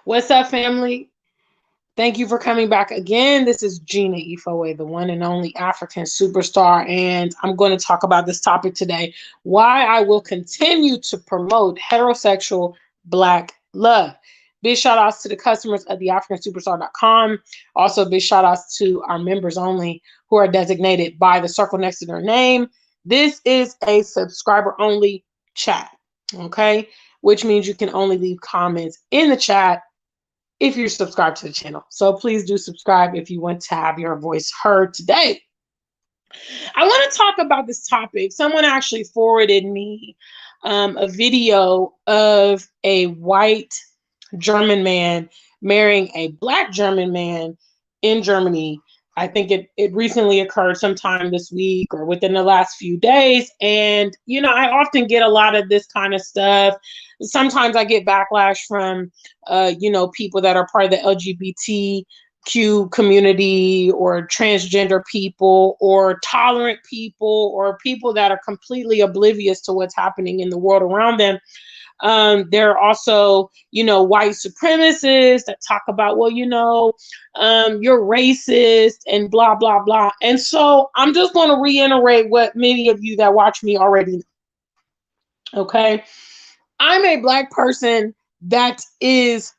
What's up, family? Thank you for coming back again. This is Gina Ifoe, the one and only African superstar, and I'm going to talk about this topic today, why I will continue to promote heterosexual Black love. Big shout outs to the customers of the AfricanSuperstar.com. Also, big shout outs to our members only who are designated by the circle next to their name. This is a subscriber only chat, okay? Which means you can only leave comments in the chat if you're subscribed to the channel. So please do subscribe if you want to have your voice heard today. I want to talk about this topic. Someone actually forwarded me a video of a white German man marrying a Black German man in Germany. I think it recently occurred sometime this week or within the last few days. And, I often get a lot of this kind of stuff. Sometimes I get backlash from, people that are part of the LGBTQ community or transgender people or tolerant people or people that are completely oblivious to what's happening in the world around them. There are also, white supremacists that talk about, well, you're racist and blah, blah, blah. And so I'm just going to reiterate what many of you that watch me already know. Okay. I'm a Black person that is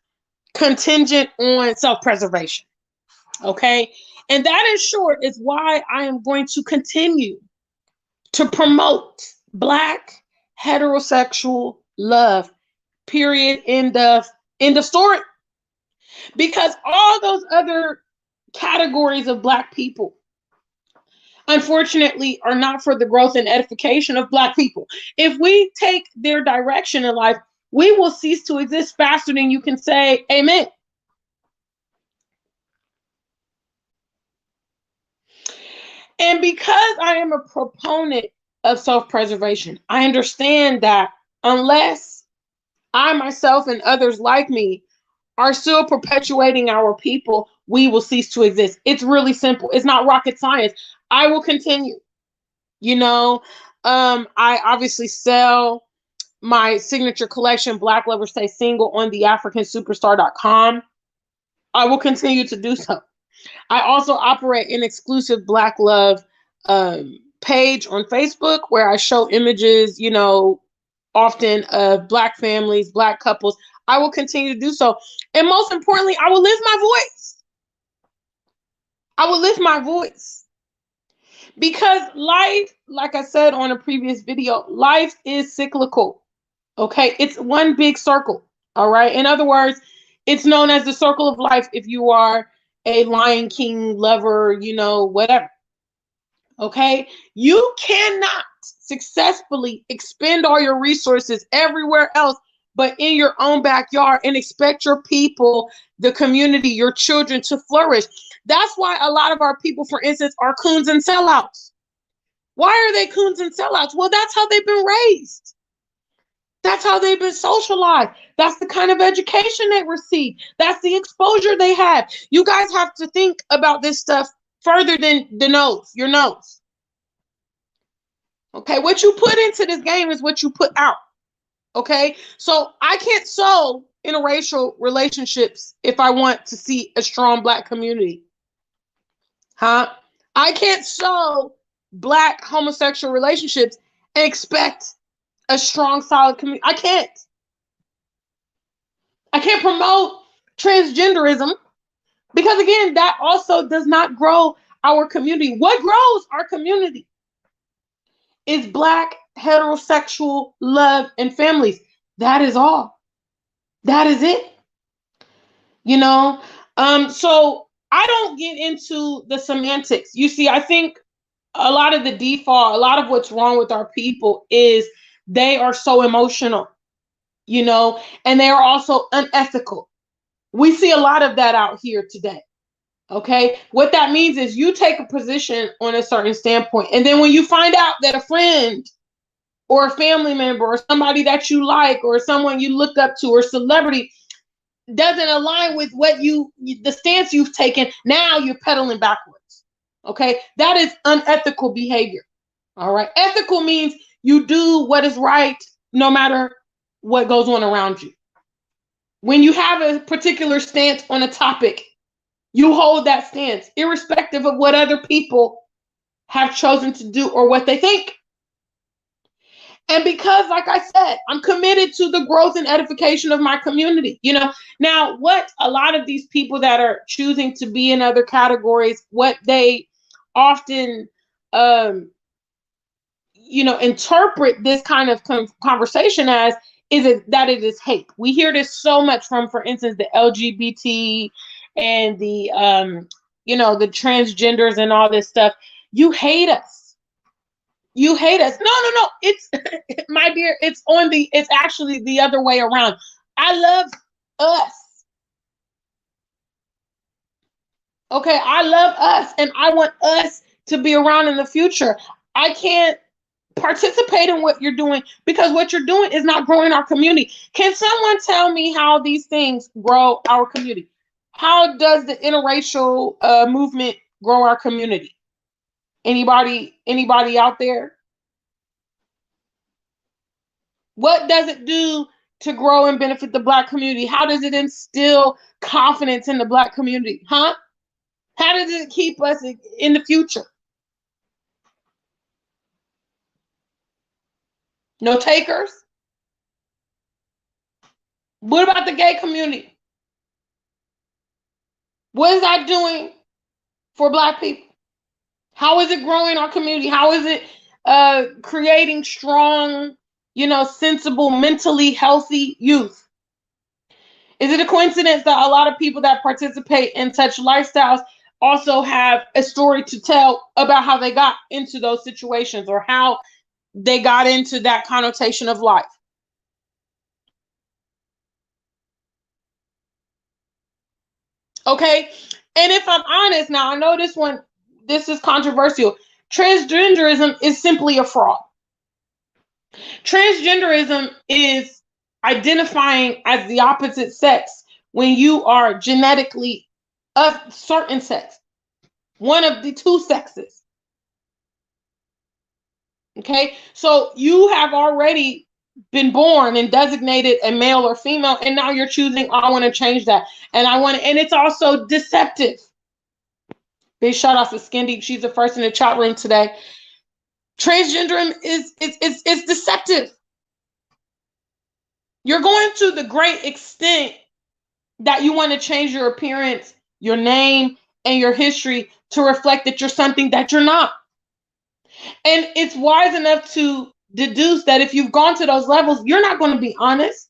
contingent on self-preservation. Okay. And that, in short, is why I am going to continue to promote Black heterosexual love, period, end of story. Because all those other categories of Black people, unfortunately, are not for the growth and edification of Black people. If we take their direction in life, we will cease to exist faster than you can say amen. And because I am a proponent of self-preservation, I understand that unless I myself and others like me are still perpetuating our people, we will cease to exist. It's really simple. It's not rocket science. I will continue. I obviously sell my signature collection, Black Lovers Stay Single, on the AfricanSuperstar.com. I will continue to do so. I also operate an exclusive Black Love page on Facebook where I show images, often of Black families, Black couples. I will continue to do so. And most importantly, I will lift my voice. I will lift my voice. Because life, like I said on a previous video, life is cyclical. Okay? It's one big circle. All right? In other words, it's known as the circle of life if you are a Lion King lover, whatever. Okay? You cannot successfully expend all your resources everywhere else but in your own backyard and expect your people, the community, your children to flourish. That's why a lot of our people, for instance, are coons and sellouts. Why are they coons and sellouts? Well, that's how they've been raised. That's how they've been socialized. That's the kind of education they receive. That's the exposure they have. You guys have to think about this stuff further than the nose, your nose. Okay, what you put into this game is what you put out. Okay, so I can't sow interracial relationships if I want to see a strong Black community. I can't sow Black homosexual relationships and expect a strong, solid community. I can't promote transgenderism because, again, that also does not grow our community. What grows our community is Black heterosexual love and families. That is all. That is it. So I don't get into the semantics. You see, I think a lot of the default, a lot of what's wrong with our people is they are so emotional, and they are also unethical. We see a lot of that out here today. Okay, what that means is you take a position on a certain standpoint, and then when you find out that a friend or a family member or somebody that you like or someone you look up to or celebrity doesn't align with what the stance you've taken, now you're pedaling backwards. Okay, that is unethical behavior. All right, ethical means you do what is right no matter what goes on around you. When you have a particular stance on a topic, you hold that stance, irrespective of what other people have chosen to do or what they think. And because, like I said, I'm committed to the growth and edification of my community. Now what a lot of these people that are choosing to be in other categories, what they often, um, interpret this kind of conversation as that it is hate. We hear this so much from, for instance, the LGBT and the transgenders and all this stuff. You hate us. You hate us. No. It's my dear, it's actually the other way around. I love us. Okay, I love us and I want us to be around in the future. I can't participate in what you're doing because what you're doing is not growing our community. Can someone tell me how these things grow our community? How does the interracial movement grow our community? Anybody out there? What does it do to grow and benefit the Black community? How does it instill confidence in the Black community? Huh? How does it keep us in the future? No takers? What about the gay community? What is that doing for Black people? How is it growing our community? How is it creating strong, sensible, mentally healthy youth? Is it a coincidence that a lot of people that participate in such lifestyles also have a story to tell about how they got into those situations or how they got into that connotation of life? Okay. And if I'm honest, now I know this is controversial. Transgenderism is simply a fraud. Transgenderism is identifying as the opposite sex when you are genetically a certain sex, one of the two sexes. Okay, so you have already been born and designated a male or female, and now you're choosing, I want to change that. And it's also deceptive. Big shout out to Skindy. She's the first in the chat room today. Transgenderism is deceptive. You're going to the great extent that you want to change your appearance, your name, and your history to reflect that you're something that you're not. And it's wise enough to deduce that if you've gone to those levels, you're not going to be honest.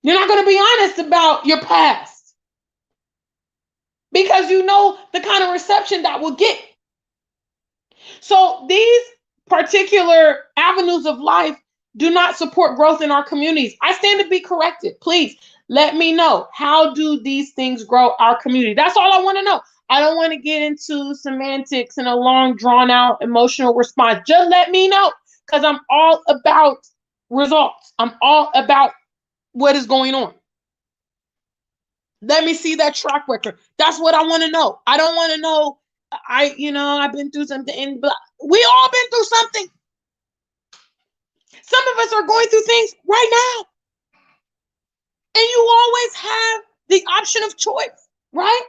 You're not going to be honest about your past because you know the kind of reception that will get. So these particular avenues of life do not support growth in our communities. I stand to be corrected. Please let me know, how do these things grow our community? That's all I want to know. I don't want to get into semantics and a long, drawn out emotional response. Just let me know, because I'm all about results. I'm all about what is going on. Let me see that track record. That's what I want to know. I don't want to know, I've been through something. We all been through something. Some of us are going through things right now. And you always have the option of choice, right?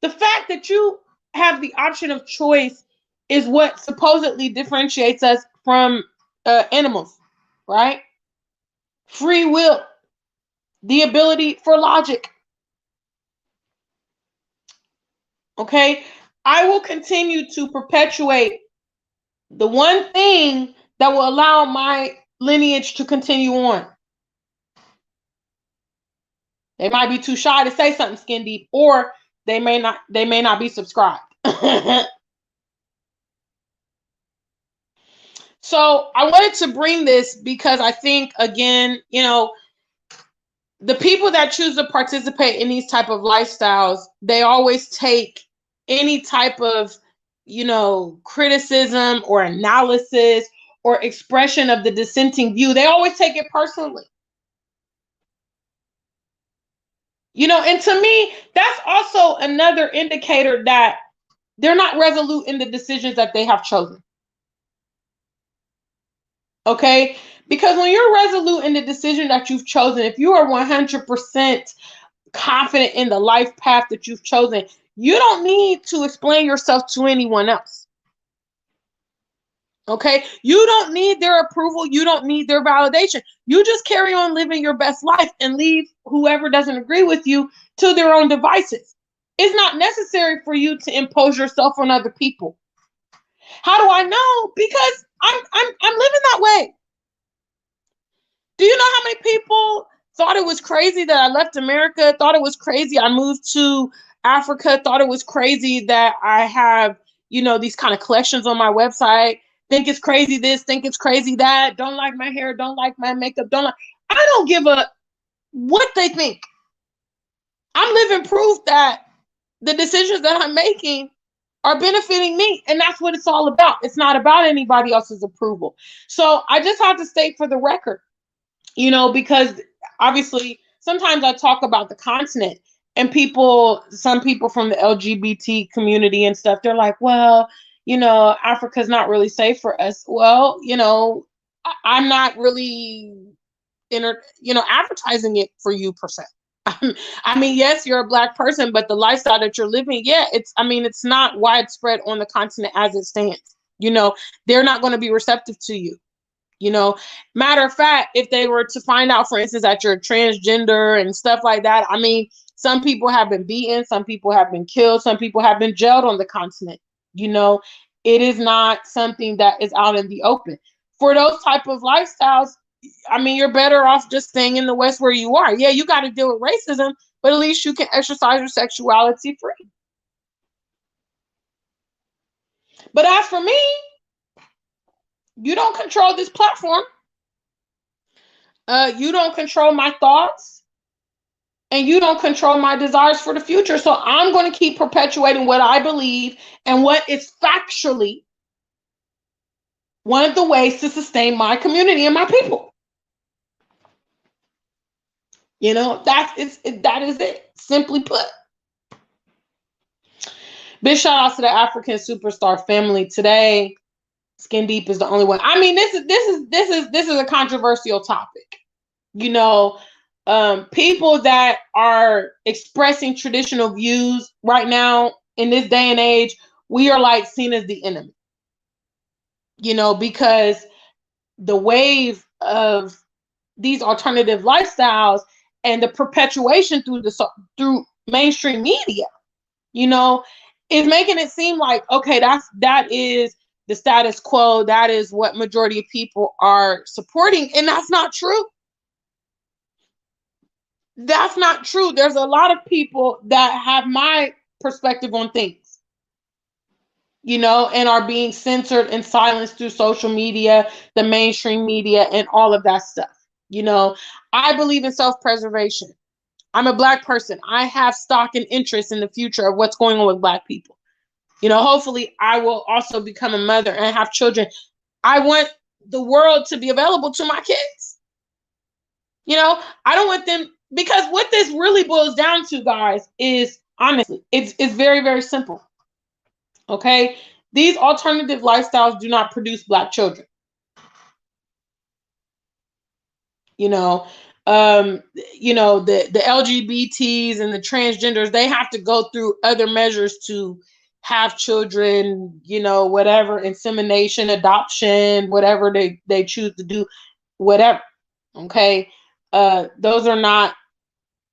The fact that you have the option of choice is what supposedly differentiates us from animals, right? Free will, the ability for logic. Okay? I will continue to perpetuate the one thing that will allow my lineage to continue on. They might be too shy to say something, Skin Deep, or they may not be subscribed. So I wanted to bring this because I think, again, the people that choose to participate in these type of lifestyles, they always take any type of, criticism or analysis or expression of the dissenting view. They always take it personally. And to me, that's also another indicator that they're not resolute in the decisions that they have chosen. Okay? Because when you're resolute in the decision that you've chosen, if you are 100% confident in the life path that you've chosen, you don't need to explain yourself to anyone else. Okay? You don't need their approval. You don't need their validation. You just carry on living your best life and leave whoever doesn't agree with you to their own devices. It's not necessary for you to impose yourself on other people. How do I know? Because I'm living that way. Do you know how many people thought it was crazy that I left America, thought it was crazy I moved to Africa, thought it was crazy that I have, these kind of collections on my website, think it's crazy this, think it's crazy that, don't like my hair, don't like my makeup, I don't give a what they think. I'm living proof that the decisions that I'm making are benefiting me. And that's what it's all about. It's not about anybody else's approval. So I just have to state for the record, because obviously sometimes I talk about the continent and some people from the LGBT community and stuff, they're like, well, Africa's not really safe for us. Well, I'm not really advertising it for you per se. I mean, yes, you're a Black person, but the lifestyle that you're living, it's not widespread on the continent as it stands. They're not going to be receptive to you. Matter of fact, if they were to find out, for instance, that you're transgender and stuff like that, some people have been beaten, some people have been killed, some people have been jailed on the continent. It is not something that is out in the open. For those type of lifestyles, you're better off just staying in the West where you are. Yeah, you got to deal with racism, but at least you can exercise your sexuality free. But as for me, you don't control this platform. You don't control my thoughts, and you don't control my desires for the future. So I'm going to keep perpetuating what I believe and what is factually one of the ways to sustain my community and my people. That is it. Simply put. Big shout out to the African Superstar family today. Skin Deep is the only one. This is a controversial topic. People that are expressing traditional views right now in this day and age, we are like seen as the enemy. Because the wave of these alternative lifestyles and the perpetuation through mainstream media, is making it seem like, okay, that is the status quo. That is what majority of people are supporting. And that's not true. That's not true. There's a lot of people that have my perspective on things, and are being censored and silenced through social media, the mainstream media, and all of that stuff. I believe in self-preservation. I'm a Black person. I have stock and interest in the future of what's going on with Black people. Hopefully I will also become a mother and have children. I want the world to be available to my kids. I don't want them, because what this really boils down to, guys, is honestly, it's very, very simple. Okay? These alternative lifestyles do not produce Black children. The LGBTs and the transgenders, they have to go through other measures to have children, whatever, insemination, adoption, whatever they choose to do, whatever. Okay. Those are not,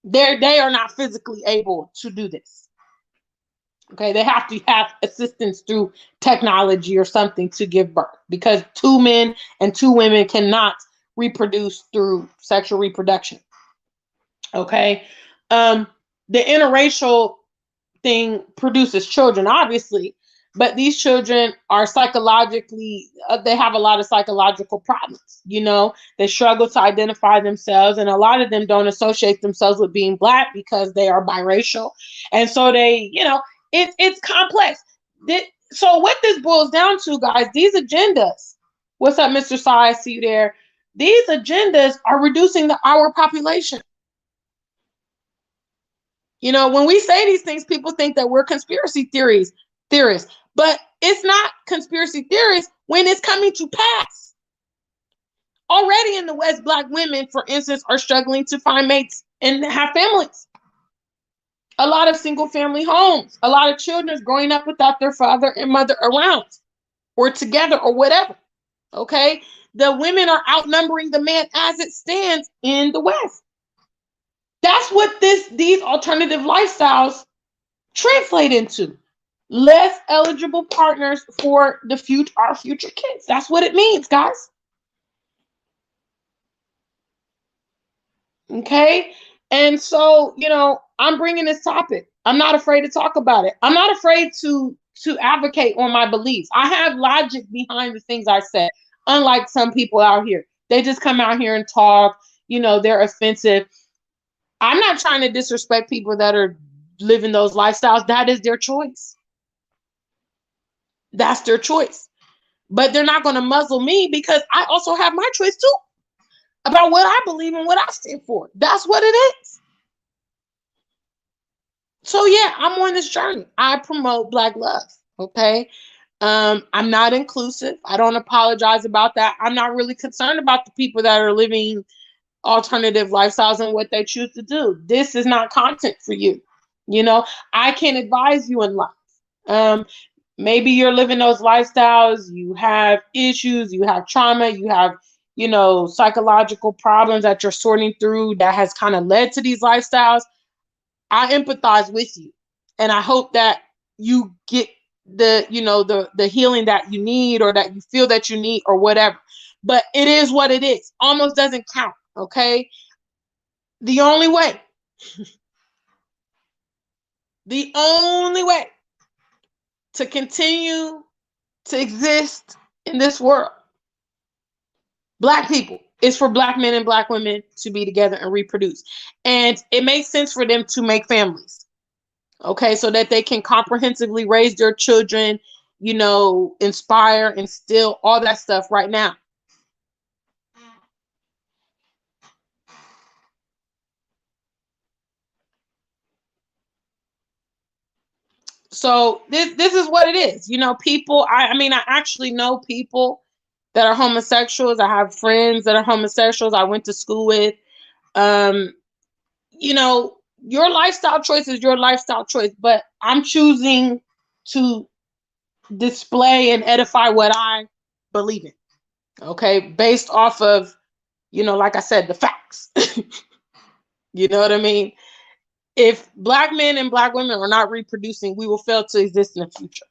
they are not physically able to do this. Okay. They have to have assistance through technology or something to give birth, because 2 men and 2 women cannot reproduce through sexual reproduction. Okay. The interracial thing produces children, obviously, but these children are psychologically, they have a lot of psychological problems. They struggle to identify themselves, and a lot of them don't associate themselves with being Black because they are biracial. And so they, it's complex. So what this boils down to, guys, these agendas, what's up, Mr. Sai? I see you there. These agendas are reducing our population. When we say these things, people think that we're conspiracy theorists, but it's not conspiracy theories when it's coming to pass. Already in the West, Black women, for instance, are struggling to find mates and have families. A lot of single family homes, a lot of children growing up without their father and mother around or together or whatever. Okay. The women are outnumbering the men as it stands in the West. That's what these alternative lifestyles translate into. Less eligible partners for our future kids. That's what it means, guys. Okay. And so, I'm bringing this topic. I'm not afraid to talk about it. I'm not afraid to advocate on my beliefs. I have logic behind the things I say, unlike some people out here. They just come out here and talk, they're offensive. I'm not trying to disrespect people that are living those lifestyles. That is their choice. That's their choice. But they're not going to muzzle me because I also have my choice too about what I believe and what I stand for. That's what it is. So yeah, I'm on this journey. I promote Black love. Okay. I'm not inclusive. I don't apologize about that. I'm not really concerned about the people that are living alternative lifestyles and what they choose to do. This is not content for you. I can advise you in life. Maybe you're living those lifestyles, you have issues, you have trauma, you have, psychological problems that you're sorting through that has kind of led to these lifestyles. I empathize with you. And I hope that you get the healing that you need or that you feel that you need or whatever. But it is what it is. Almost doesn't count. Okay. The only way to continue to exist in this world, Black people, is for Black men and Black women to be together and reproduce. And it makes sense for them to make families. Okay, so that they can comprehensively raise their children, inspire, instill, all that stuff right now. So this is what it is. People, I actually know people that are homosexuals. I have friends that are homosexuals I went to school with. Um, your lifestyle choice is your lifestyle choice, but I'm choosing to display and edify what I believe in. Okay, based off of, like I said, the facts. You know what I mean? If Black men and Black women are not reproducing, we will fail to exist in the future.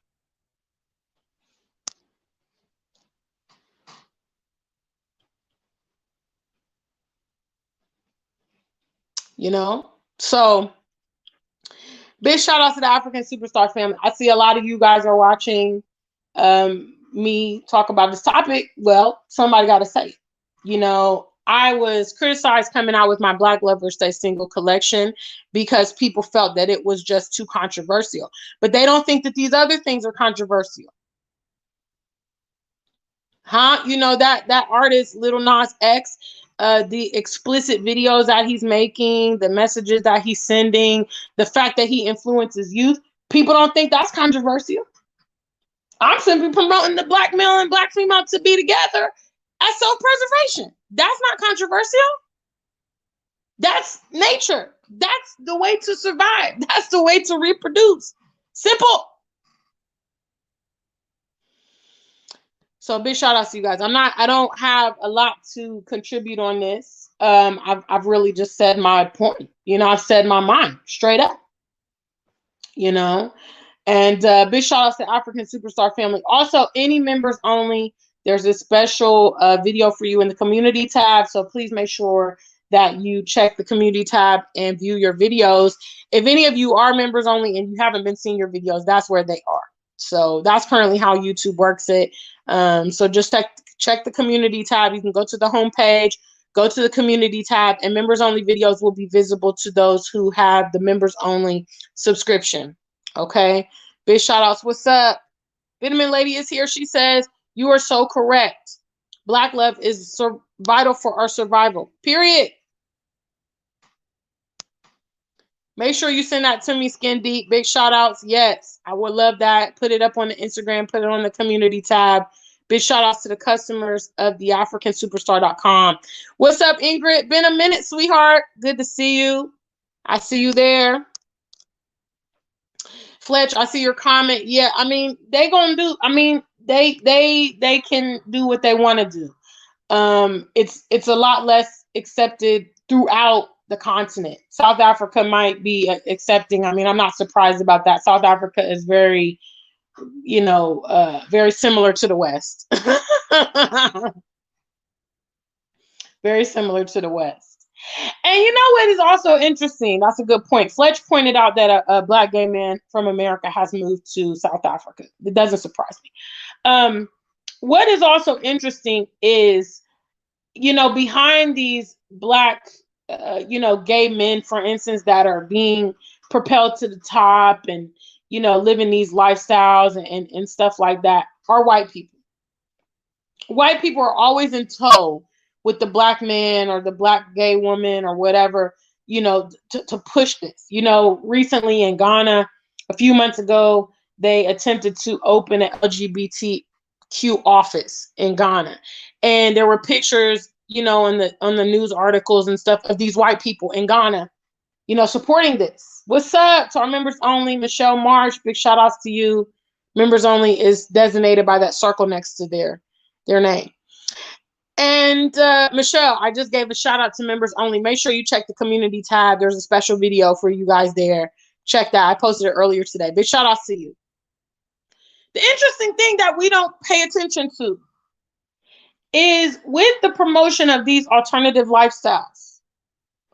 So big shout out to the African Superstar family. I see a lot of you guys are watching me talk about this topic. Well, somebody got to say it. I was criticized coming out with my Black Lovers Stay Single collection because people felt that it was just too controversial. But they don't think that these other things are controversial. Huh? That artist, Lil Nas X, the explicit videos that he's making, the messages that he's sending, the fact that he influences youth, people don't think that's controversial. I'm simply promoting the Black male and Black female to be together as self-preservation. That's not controversial. That's nature. That's the way to survive. That's the way to reproduce. Simple. So big shout out to you guys. I don't have a lot to contribute on this. I've really just said my point. I've said my mind straight up. And big shout out to African Superstar family. Also, any members only. There's a special video for you in the community tab. So please make sure that you check the community tab and view your videos. If any of you are members only and you haven't been seeing your videos, that's where they are. So that's currently how YouTube works it. So just check the community tab. You can go to the homepage, go to the community tab, and members only videos will be visible to those who have the members only subscription. Okay. Big shout outs. What's up? Vitamin Lady is here. She says, you are so correct. Black love is vital for our survival. Period. Make sure you send that to me, Skin Deep. Big shout outs. Yes, I would love that. Put it up on the Instagram, put it on the community tab. Big shout outs to the customers of the AfricanSuperstar.com. What's up, Ingrid? Been a minute, sweetheart. Good to see you. I see you there. Fletch, I see your comment. Yeah, I mean, they gonna do, I mean, they can do what they want to do. It's a lot less accepted throughout the continent. South Africa might be accepting. I mean, I'm not surprised about that. South Africa is very, very similar to the West. Very similar to the West. And you know what is also interesting? That's a good point. Fletch pointed out that a Black gay man from America has moved to South Africa. It doesn't surprise me. What is also interesting is, behind these Black, gay men, for instance, that are being propelled to the top and, living these lifestyles and stuff like that, are white people. White people are always in tow with the Black man or the Black gay woman or whatever, to push this. Recently in Ghana, a few months ago, they attempted to open an LGBTQ office in Ghana. And there were pictures, on the news articles and stuff of these white people in Ghana, supporting this. What's up to our members only? Michelle Marsh, big shout outs to you. Members only is designated by that circle next to their name. And Michelle, I just gave a shout out to members only. Make sure you check the community tab. There's a special video for you guys there. Check that. I posted it earlier today. Big shout out to you. The interesting thing that we don't pay attention to is with the promotion of these alternative lifestyles,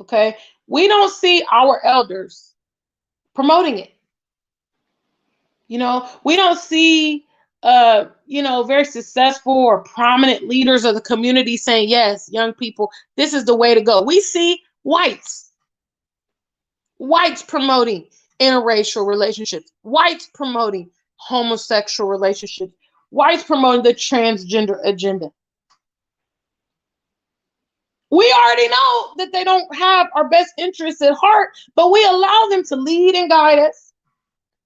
okay, we don't see our elders promoting it. We don't see very successful or prominent leaders of the community saying, yes, young people, this is the way to go. We see whites promoting interracial relationships, whites promoting homosexual relationships, whites promoting the transgender agenda. We already know that they don't have our best interests at heart, but we allow them to lead and guide us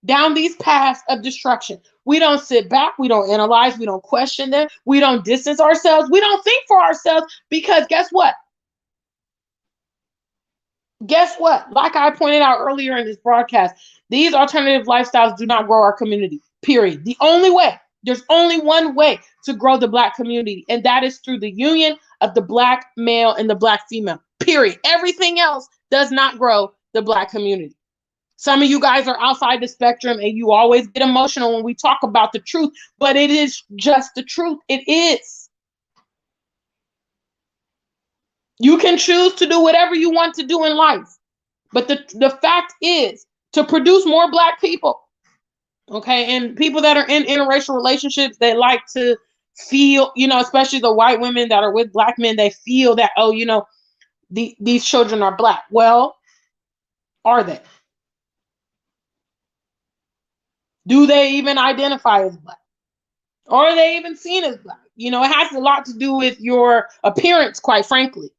down these paths of destruction. We don't sit back. We don't analyze. We don't question them. We don't distance ourselves. We don't think for ourselves, because guess what? Like I pointed out earlier in this broadcast, these alternative lifestyles do not grow our community, period. There's only one way to grow the Black community, and that is through the union of the Black male and the Black female, period. Everything else does not grow the Black community. Some of you guys are outside the spectrum and you always get emotional when we talk about the truth, but it is just the truth. It is. You can choose to do whatever you want to do in life, but the fact is to produce more Black people, okay, and people that are in interracial relationships, they like to feel, especially the white women that are with Black men, they feel that, these children are Black. Well, are they? Do they even identify as Black? Or are they even seen as Black? It has a lot to do with your appearance, quite frankly.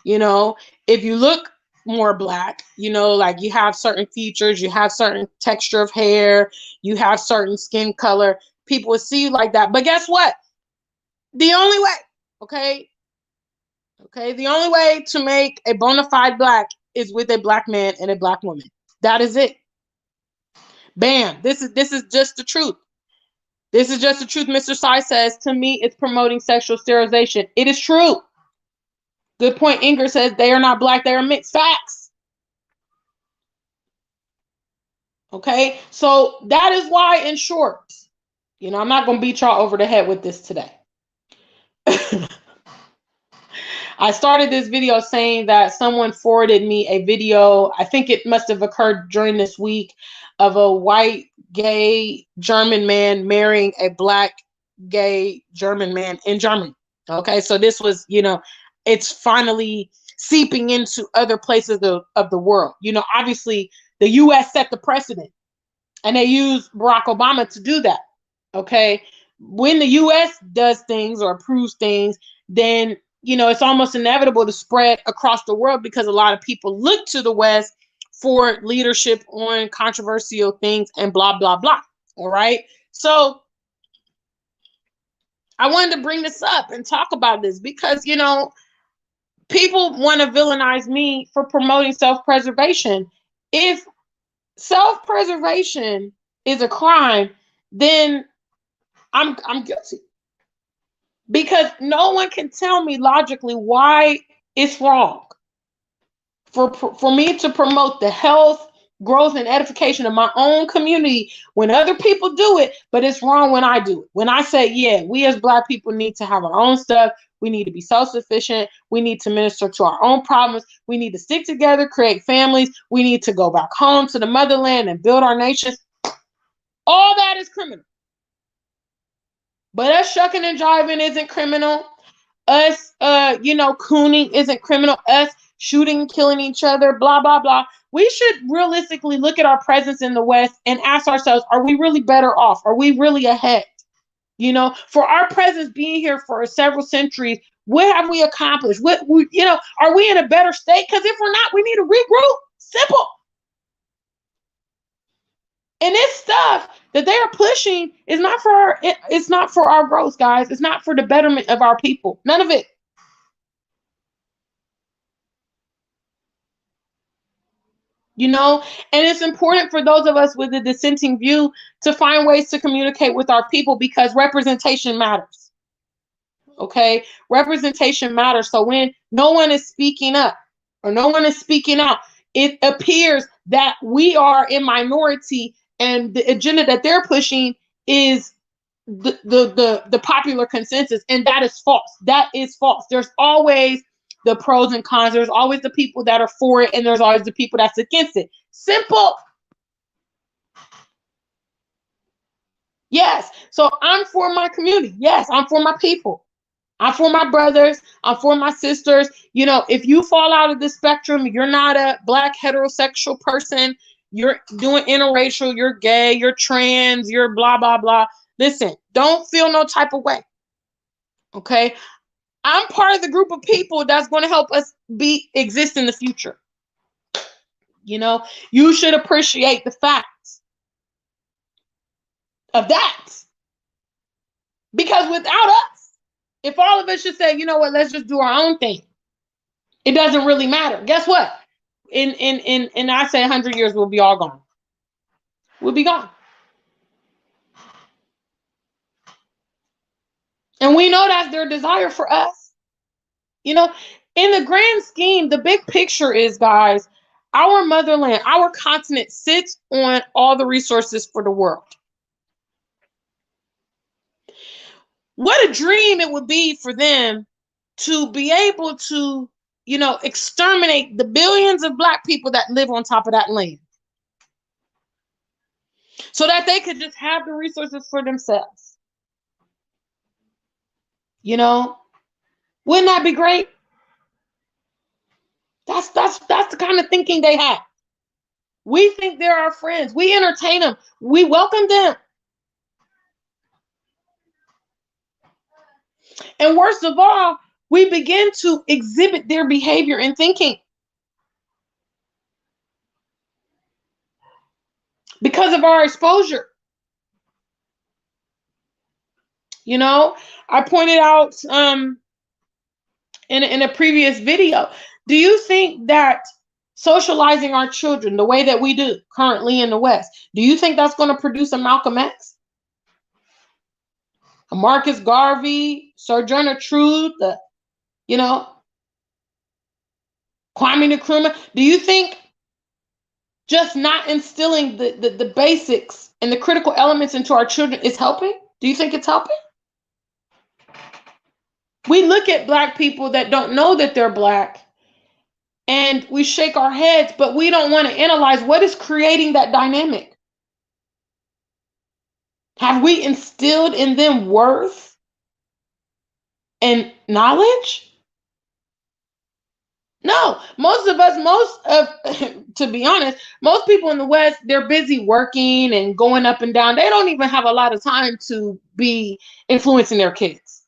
If you look more Black, like you have certain features, you have certain texture of hair, you have certain skin color, people will see you like that. But guess what? The only way, the only way to make a bona fide Black is with a Black man and a Black woman. That is it. Bam. This is just the truth. This is just the truth. Mr. Sai says, to me, it's promoting sexual sterilization. It is true. Good point. Inger says they are not Black, they are mixed. Facts. Okay, so that is why, in short, I'm not going to beat y'all over the head with this today. I started this video saying that someone forwarded me a video, I think it must have occurred during this week, of a white gay German man marrying a Black gay German man in Germany. Okay, so this was, it's finally seeping into other places of the world. Obviously the US set the precedent and they used Barack Obama to do that. Okay, when the US does things or approves things, then it's almost inevitable to spread across the world, because a lot of people look to the West for leadership on controversial things and blah, blah, blah. All right. So I wanted to bring this up and talk about this because, people want to villainize me for promoting self-preservation. If self-preservation is a crime, then I'm guilty. Because no one can tell me logically why it's wrong for me to promote the health, growth, and edification of my own community when other people do it, but it's wrong when I do it. When I say, yeah, we as Black people need to have our own stuff. We need to be self-sufficient. We need to minister to our own problems. We need to stick together, create families. We need to go back home to the motherland and build our nation. All that is criminal. But us shucking and jiving isn't criminal. Us, cooning isn't criminal. Us shooting, killing each other, blah, blah, blah. We should realistically look at our presence in the West and ask ourselves, are we really better off? Are we really ahead? For our presence being here for several centuries, what have we accomplished? Are we in a better state? Because if we're not, we need to regroup. Simple. And this stuff that they are pushing is not for it's not for our growth, guys. It's not for the betterment of our people. None of it. And it's important for those of us with a dissenting view to find ways to communicate with our people because representation matters. Okay? Representation matters. So when no one is speaking up or no one is speaking out, it appears that we are in minority and the agenda that they're pushing is the popular consensus, and that is false. That is false. There's always the pros and cons. There's always the people that are for it, and there's always the people that's against it. Simple. Yes. So I'm for my community. Yes, I'm for my people. I'm for my brothers. I'm for my sisters. If you fall out of the spectrum, you're not a Black heterosexual person, you're doing interracial, you're gay, you're trans, you're blah, blah, blah. Listen, don't feel no type of way. Okay? I'm part of the group of people that's going to help us exist in the future. You should appreciate the facts of that. Because without us, if all of us should say, you know what, let's just do our own thing, it doesn't really matter. Guess what? In I say 100 years, we'll be all gone. We'll be gone. And we know that's their desire for us. In the grand scheme, the big picture is, guys, our motherland, our continent sits on all the resources for the world. What a dream it would be for them to be able to, exterminate the billions of Black people that live on top of that land so that they could just have the resources for themselves. Wouldn't that be great? That's the kind of thinking they have. We think they're our friends. We entertain them. We welcome them. And worst of all, we begin to exhibit their behavior and thinking because of our exposure. I pointed out in a previous video, do you think that socializing our children the way that we do currently in the West, do you think that's going to produce a Malcolm X, a Marcus Garvey, Sojourner Truth, Kwame Nkrumah? Do you think just not instilling the basics and the critical elements into our children is helping? Do you think it's helping? We look at Black people that don't know that they're Black and we shake our heads, but we don't want to analyze what is creating that dynamic. Have we instilled in them worth and knowledge? No, to be honest, most people in the West, they're busy working and going up and down. They don't even have a lot of time to be influencing their kids.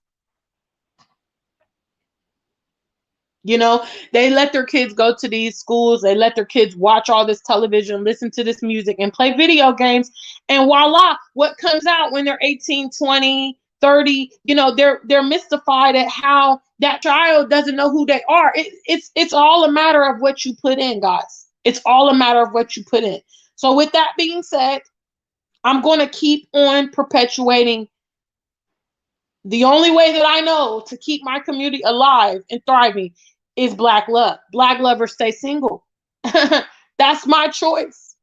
They let their kids go to these schools. They let their kids watch all this television, listen to this music, and play video games. And voila, what comes out when they're 18, 20, 30, they're mystified at how that child doesn't know who they are. It's all a matter of what you put in, guys. It's all a matter of what you put in. So with that being said, I'm going to keep on perpetuating. The only way that I know to keep my community alive and thriving is Black love. Black lovers stay single. That's my choice.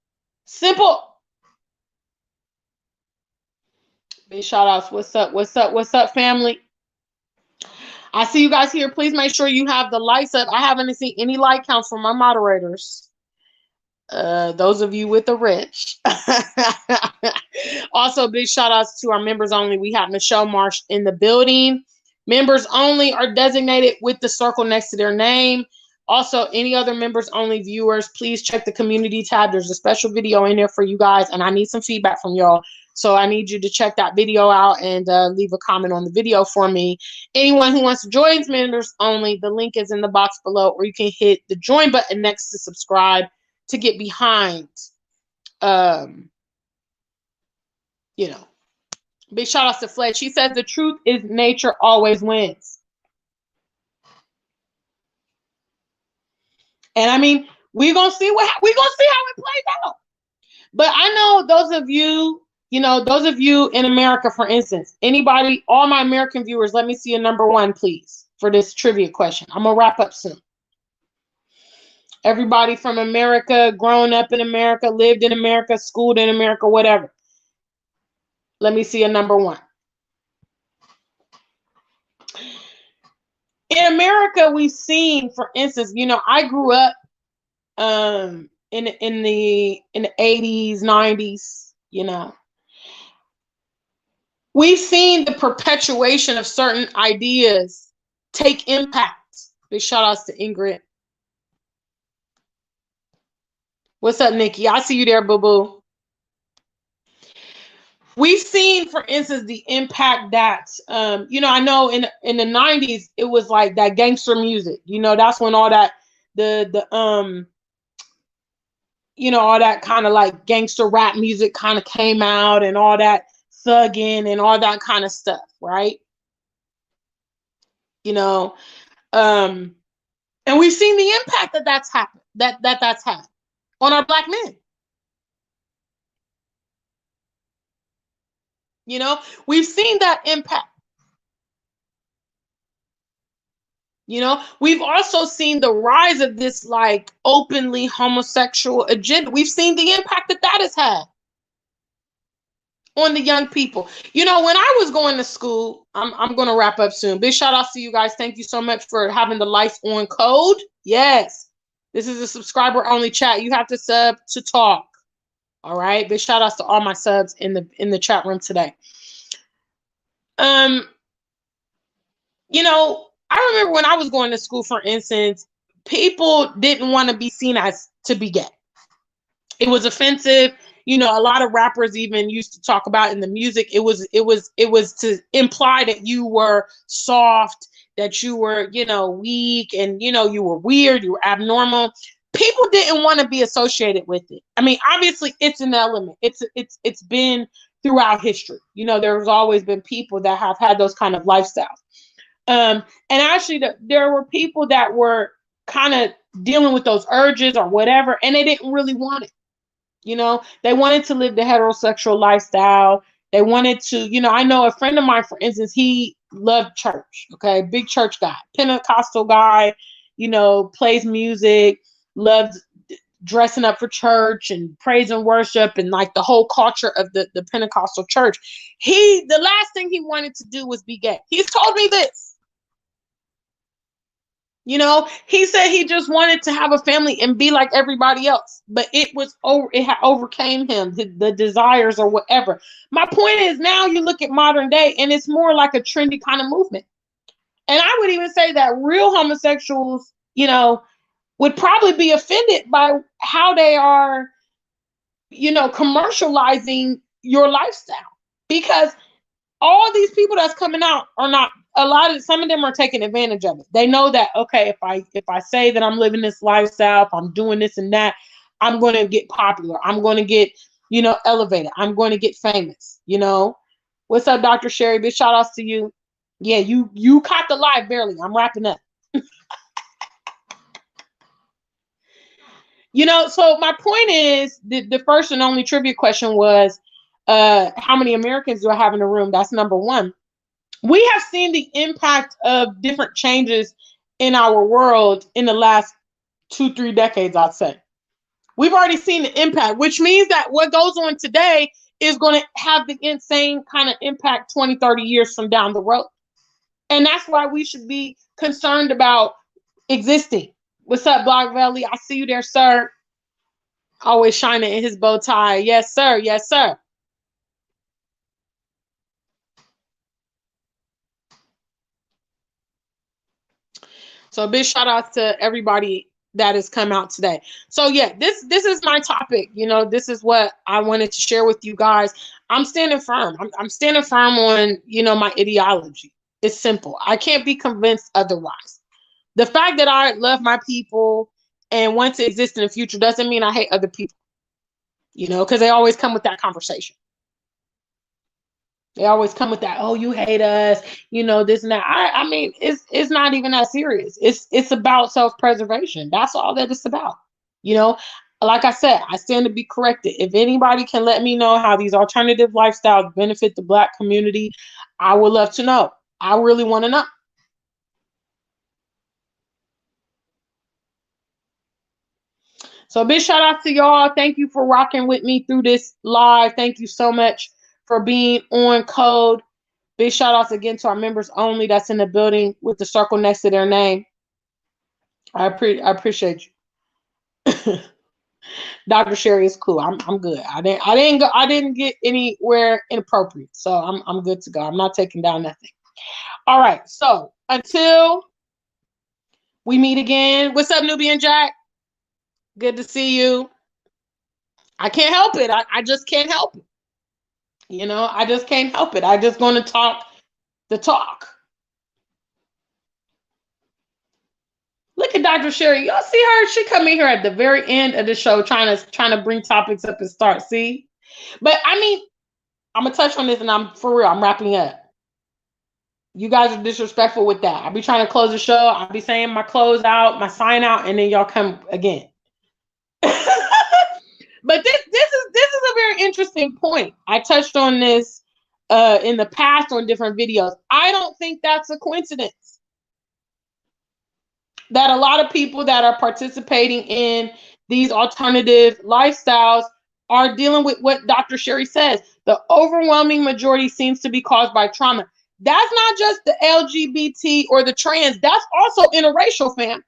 Simple. Big shout outs. What's up? What's up? What's up, family? I see you guys here. Please make sure you have the lights up. I haven't seen any light counts from my moderators. Those of you with the rich. Also, big shout outs to our members only. We have Michelle Marsh in the building. Members only are designated with the circle next to their name. Also, any other members only viewers, please check the community tab. There's a special video in there for you guys, and I need some feedback from y'all. So I need you to check that video out and leave a comment on the video for me. Anyone who wants to join members only, the link is in the box below, or you can hit the join button next to subscribe to get behind. Big shout outs to Fletch. She says the truth is nature always wins. And I mean, we're gonna see how it plays out. But I know those of you in America, for instance, anybody, all my American viewers, let me see a number one, please, for this trivia question. I'm gonna wrap up soon. Everybody from America, grown up in America, lived in America, schooled in America, whatever. Let me see a number one. In America, we've seen, for instance, I grew up in the 80s, 90s, We've seen the perpetuation of certain ideas take impact. Big shout outs to Ingrid. What's up, Nikki? I see you there, boo-boo. We've seen, for instance, the impact that, I know in the 90s, it was like that gangster music. That's when all that, all that kind of like gangster rap music kind of came out, and all that thugging and all that kind of stuff, right? And we've seen the impact that's happened, that's had on our Black men. We've seen that impact. We've also seen the rise of this like openly homosexual agenda. We've seen the impact that has had on the young people. When I was going to school, I'm going to wrap up soon. Big shout outs to you guys. Thank you so much for having the lights on code. Yes, this is a subscriber only chat. You have to sub to talk. All right. Big shout outs to all my subs in the chat room today. I remember when I was going to school, for instance, people didn't want to be seen as to be gay. It was offensive. A lot of rappers even used to talk about in the music. It was to imply that you were soft, that you were, weak, and you were weird, you were abnormal. People didn't want to be associated with it. I mean, obviously, it's an element. It's been throughout history. There's always been people that have had those kind of lifestyles. And actually, there were people that were kind of dealing with those urges or whatever, and they didn't really want it. They wanted to live the heterosexual lifestyle. They wanted to, I know a friend of mine, for instance, he loved church. Okay, big church guy, Pentecostal guy. Plays music, loves dressing up for church and praise and worship and like the whole culture of the Pentecostal church. The last thing he wanted to do was be gay. He's told me this. He said he just wanted to have a family and be like everybody else, but it had overcame him, the desires or whatever. My point is, now you look at modern day and it's more like a trendy kind of movement. And I would even say that real homosexuals, would probably be offended by how they are, commercializing your lifestyle, because all these people that's coming out are not, some of them are taking advantage of it. They know that, okay, if I say that I'm living this lifestyle, if I'm doing this and that, I'm going to get popular. I'm going to get, elevated. I'm going to get famous, Well, What's up, Dr. Sherry? Big shout outs to you. Yeah, you caught the live barely. I'm wrapping up. So my point is the first and only trivia question was how many Americans do I have in the room? That's number one. We have seen the impact of different changes in our world in the last 2-3 decades, I'd say. We've already seen the impact, which means that what goes on today is going to have the insane kind of impact 20, 30 years from down the road. And that's why we should be concerned about existing. What's up, Block Valley? I see you there, sir. Always shining in his bow tie. Yes, sir. Yes, sir. So big shout out to everybody that has come out today. So yeah, this is my topic. This is what I wanted to share with you guys. I'm standing firm. I'm standing firm on, my ideology. It's simple. I can't be convinced otherwise. The fact that I love my people and want to exist in the future doesn't mean I hate other people, because they always come with that conversation. They always come with that, oh, you hate us, this and that. I mean, it's not even that serious. It's about self-preservation. That's all that it's about. Like I said, I stand to be corrected. If anybody can let me know how these alternative lifestyles benefit the Black community, I would love to know. I really want to know. So big shout out to y'all. Thank you for rocking with me through this live. Thank you so much for being on code. Big shout outs again to our members only that's in the building with the circle next to their name. I appreciate you. Dr. Sherry is cool. I'm good. I didn't get anywhere inappropriate. So I'm good to go. I'm not taking down nothing. All right. So until we meet again. What's up, Nubian Jack? Good to see you. I can't help it. I just can't help it. I just can't help it. I just going to talk the talk. Look at Dr. Sherry. Y'all see her? She come in here at the very end of the show trying to bring topics up and start. See? But I mean, I'm gonna touch on this and I'm for real. I'm wrapping up. You guys are disrespectful with that. I'll be trying to close the show. I'll be saying my close out, my sign out, and then y'all come again. But this is a very interesting point. I touched on this in the past on different videos. I don't think that's a coincidence that a lot of people that are participating in these alternative lifestyles are dealing with what Dr. Sherry says. The overwhelming majority seems to be caused by trauma. That's not just the LGBT or the trans. That's also interracial, fam.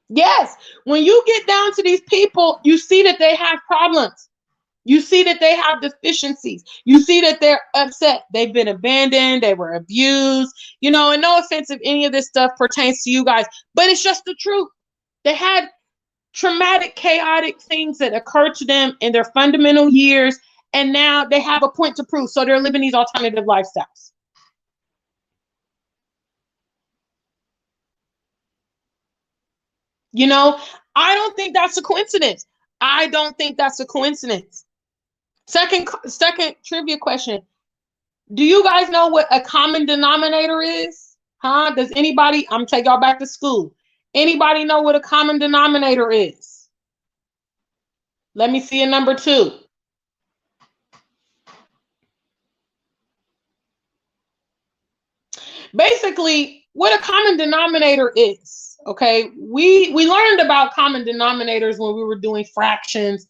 Yes, when you get down to these people, you see that they have problems. You see that they have deficiencies. You see that they're upset. They've been abandoned. They were abused. And no offense if any of this stuff pertains to you guys, but it's just the truth. They had traumatic, chaotic things that occurred to them in their fundamental years, and now they have a point to prove. So they're living these alternative lifestyles. I don't think that's a coincidence. I don't think that's a coincidence. Second trivia question. Do you guys know what a common denominator is? Huh? Does anybody, I'm take y'all back to school. Anybody know what a common denominator is? Let me see a number 2. Basically, what a common denominator is, okay? We learned about common denominators when we were doing fractions,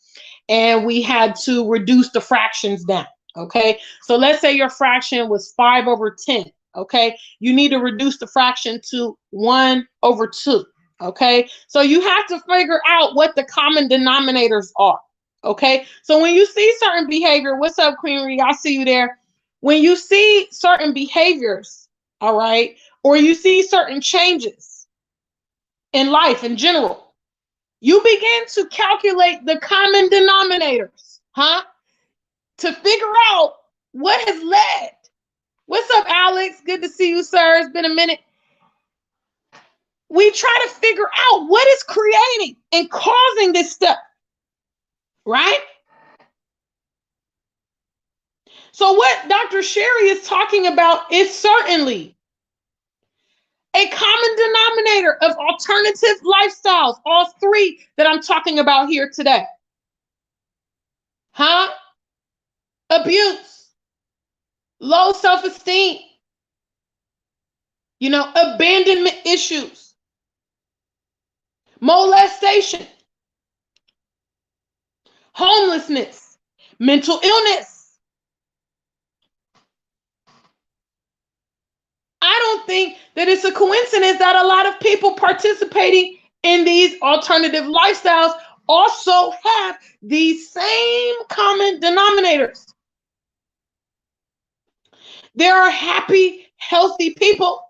and we had to reduce the fractions down, okay? So let's say your fraction was 5/10, okay? You need to reduce the fraction to 1/2, okay? So you have to figure out what the common denominators are, okay? So when you see certain behavior, what's up, Queen Ree? I see you there. When you see certain behaviors, all right, or you see certain changes in life in general, you begin to calculate the common denominators, huh? To figure out what has led. What's up, Alex? Good to see you, sir. It's been a minute. We try to figure out what is creating and causing this stuff, right? So what Dr. Sherry is talking about is certainly a common denominator of alternative lifestyles, all three that I'm talking about here today. Abuse, low self-esteem, abandonment issues, molestation, homelessness, mental illness. I don't think that it's a coincidence that a lot of people participating in these alternative lifestyles also have these same common denominators. There are happy, healthy people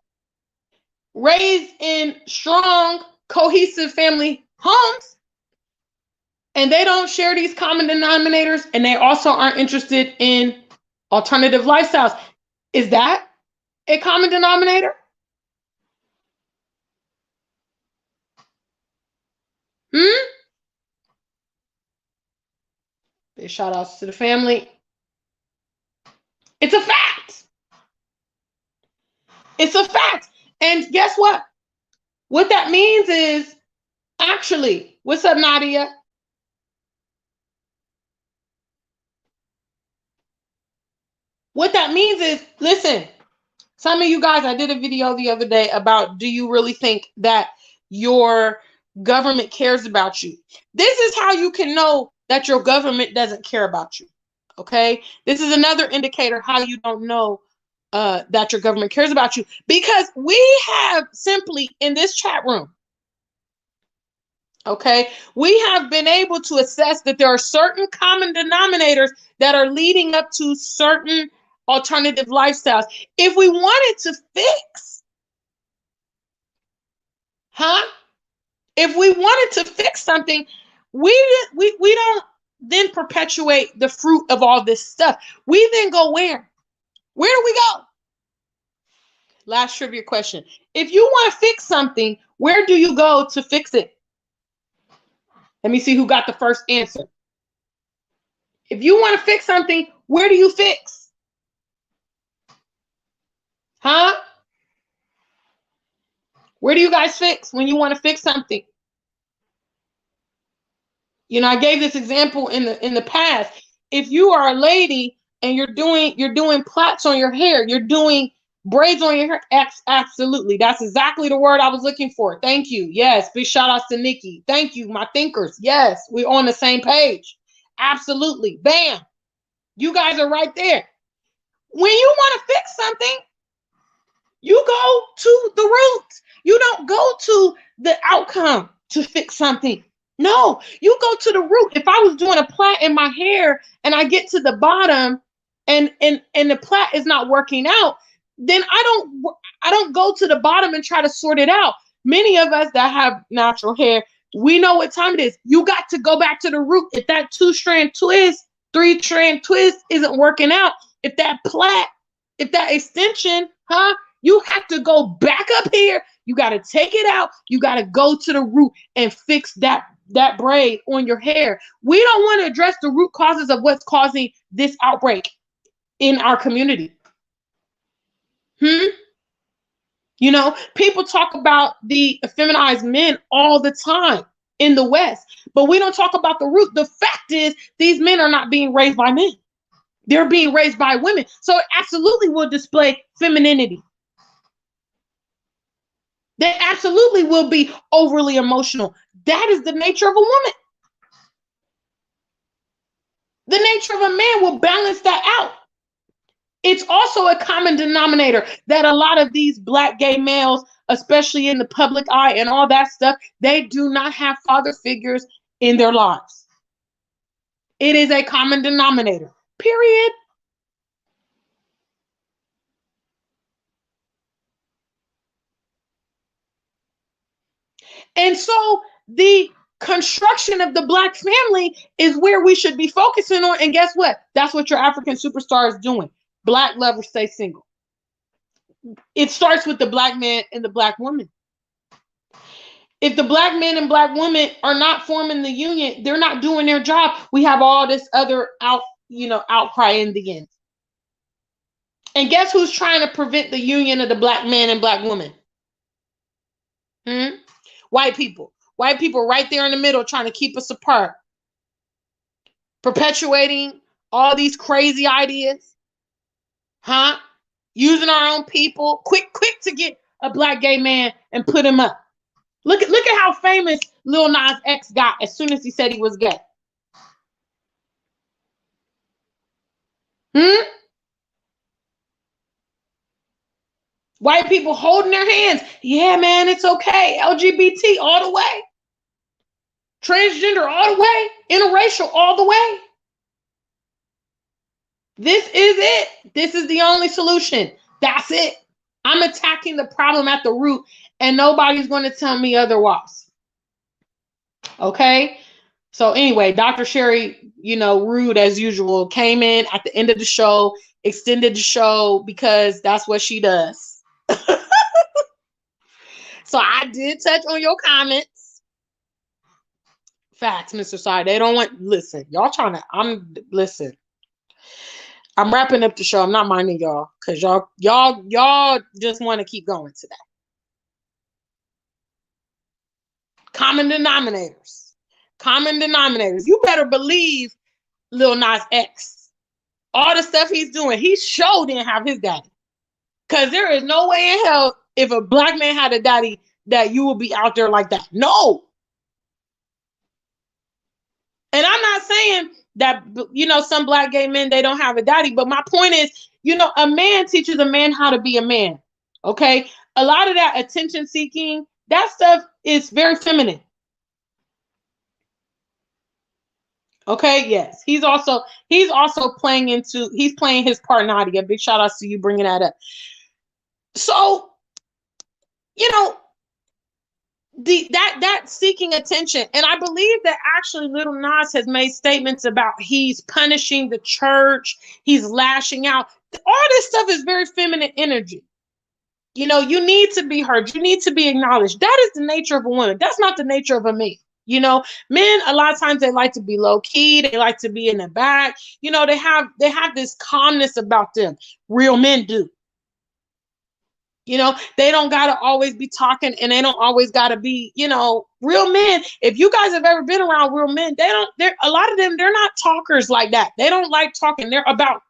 raised in strong, cohesive family homes, and they don't share these common denominators, and they also aren't interested in alternative lifestyles. Is that a common denominator? Big shout outs to the family. It's a fact. It's a fact. And guess what? What that means is, actually, what's up, Nadia? What that means is, listen, some of you guys, I did a video the other day about, do you really think that your government cares about you? This is how you can know that your government doesn't care about you. Okay? This is another indicator how you don't know that your government cares about you, because we have simply in this chat room, okay, we have been able to assess that there are certain common denominators that are leading up to certain alternative lifestyles. If we wanted to fix, if we wanted to fix something, we don't then perpetuate the fruit of all this stuff. We then go where? Where do we go? Last trivia question. If you want to fix something, where do you go to fix it? Let me see who got the first answer. If you want to fix something, where do you fix? Where do you guys fix when you want to fix something? I gave this example in the past. If you are a lady and you're doing plaits on your hair, you're doing braids on your hair, absolutely. That's exactly the word I was looking for. Thank you. Yes, big shout outs to Nikki. Thank you, my thinkers. Yes, we're on the same page. Absolutely. Bam. You guys are right there. When you want to fix something, you go to the root. You don't go to the outcome to fix something. No, you go to the root. If I was doing a plait in my hair and I get to the bottom and the plait is not working out, then I don't go to the bottom and try to sort it out. Many of us that have natural hair, we know what time it is. You got to go back to the root. If that 2-strand twist, 3-strand twist isn't working out, if that plait, if that extension, you have to go back up here. You got to take it out. You got to go to the root and fix that braid on your hair. We don't want to address the root causes of what's causing this outbreak in our community. People talk about the feminized men all the time in the West, but we don't talk about the root. The fact is, these men are not being raised by men. They're being raised by women. So it absolutely will display femininity. They absolutely will be overly emotional. That is the nature of a woman. The nature of a man will balance that out. It's also a common denominator that a lot of these Black gay males, especially in the public eye and all that stuff, they do not have father figures in their lives. It is a common denominator, period. And so the construction of the Black family is where we should be focusing on. And guess what? That's what your African superstar is doing. Black lovers stay single. It starts with the Black man and the Black woman. If the Black men and Black women are not forming the union, they're not doing their job. We have all this other outcry in the end. And guess who's trying to prevent the union of the black man and black woman? Hmm? White people. White people right there in the middle trying to keep us apart. Perpetuating all these crazy ideas. Huh? Using our own people. Quick to get a black gay man and put him up. Look at how famous Lil Nas X got as soon as he said he was gay. Hmm? White people holding their hands. Yeah, man, it's okay. LGBT all the way. Transgender all the way. Interracial all the way. This is it. This is the only solution. That's it. I'm attacking the problem at the root, and nobody's going to tell me otherwise. Okay? So anyway, Dr. Sherry, rude as usual, came in at the end of the show, extended the show because that's what she does. So I did touch on your comments. Facts, Mr. Side. They don't want, listen, y'all trying to, listen. I'm wrapping up the show. I'm not minding y'all because y'all just want to keep going today. Common denominators. Common denominators. You better believe Lil Nas X. All the stuff he's doing, he sure didn't have his daddy. Because there is no way in hell if a black man had a daddy that you would be out there like that. No. And I'm not saying that, some black gay men, they don't have a daddy. But my point is, a man teaches a man how to be a man. Okay? A lot of that attention seeking, that stuff is very feminine. Okay, yes. He's also playing his part Nadia. Big shout out to you bringing that up. So, that seeking attention, and I believe that actually Lil Nas has made statements about he's punishing the church, he's lashing out. All this stuff is very feminine energy. You need to be heard, you need to be acknowledged. That is the nature of a woman. That's not the nature of a man. Men a lot of times they like to be low key, they like to be in the back. They have this calmness about them. Real men do. They don't gotta always be talking, and they don't always gotta be, real men. If you guys have ever been around real men, they're a lot of them, they're not talkers like that. They don't like talking. They're about,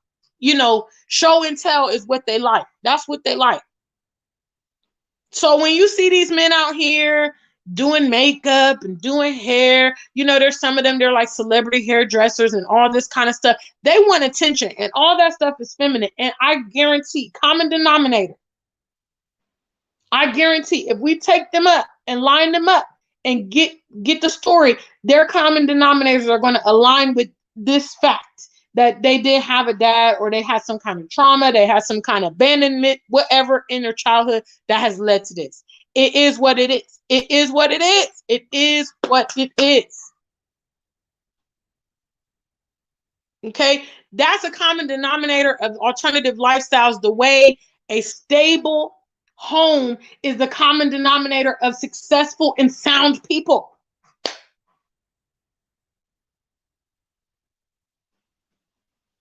show and tell is what they like. That's what they like. So when you see these men out here doing makeup and doing hair, there's some of them, they're like celebrity hairdressers and all this kind of stuff. They want attention, and all that stuff is feminine. And I guarantee, common denominator, I guarantee if we take them up and line them up and get the story, their common denominators are going to align with this fact that they did have a dad, or they had some kind of trauma, they had some kind of abandonment, whatever in their childhood that has led to this. It is what it is. It is what it is. It is what it is. Okay? That's a common denominator of alternative lifestyles. The way a stable home is the common denominator of successful and sound people.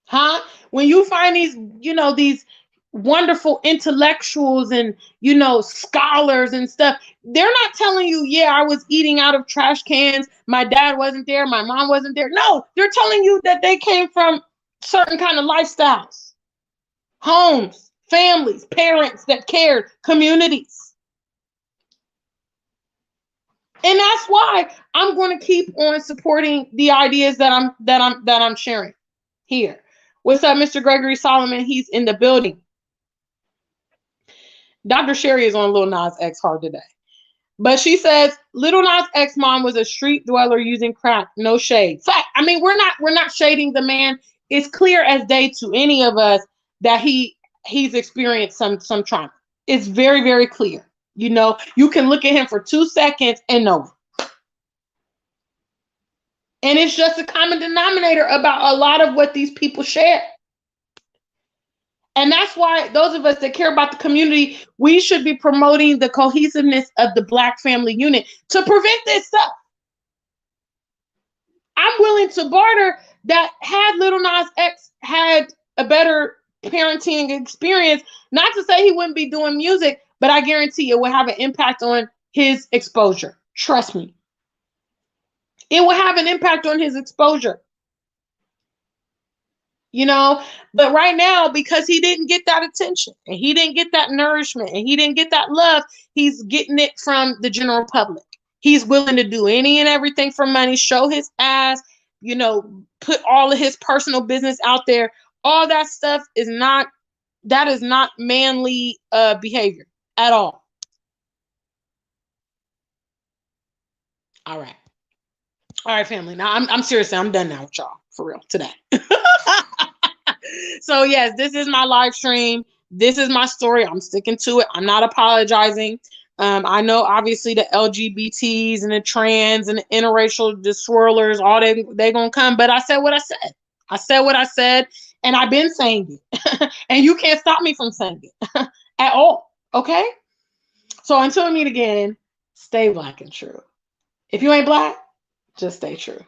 Huh? When you find these wonderful intellectuals and, scholars and stuff, they're not telling you, yeah, I was eating out of trash cans, my dad wasn't there, my mom wasn't there. No, they're telling you that they came from certain kind of lifestyles, homes, families, parents that cared, communities. And that's why I'm going to keep on supporting the ideas that I'm sharing here. What's up, Mr. Gregory Solomon? He's in the building. Dr. Sherry is on Lil Nas X hard today. But she says Lil Nas X mom was a street dweller using crack. No shade. Fact. I mean, we're not shading the man. It's clear as day to any of us that he's experienced some trauma. It's very, very clear. You can look at him for 2 seconds and know. And it's just a common denominator about a lot of what these people share. And that's why those of us that care about the community, we should be promoting the cohesiveness of the Black family unit to prevent this stuff. I'm willing to barter that had Lil Nas X had a better parenting experience. Not to say he wouldn't be doing music, but I guarantee it will have an impact on his exposure. Trust me. It will have an impact on his exposure. You know, but right now, because he didn't get that attention and he didn't get that nourishment and he didn't get that love, he's getting it from the general public. He's willing to do any and everything for money, show his ass, put all of his personal business out there. All that stuff is not, that is not manly behavior at all. All right. All right, family. Now I'm seriously, I'm done now with y'all for real today. So yes, this is my live stream. This is my story. I'm sticking to it. I'm not apologizing. I know obviously the LGBTs and the trans and the interracial, the swirlers, all they gonna come. But I said what I said. I said what I said, and I've been saying it. And you can't stop me from saying it at all. Okay? So until we meet again, stay black and true. If you ain't black, just stay true.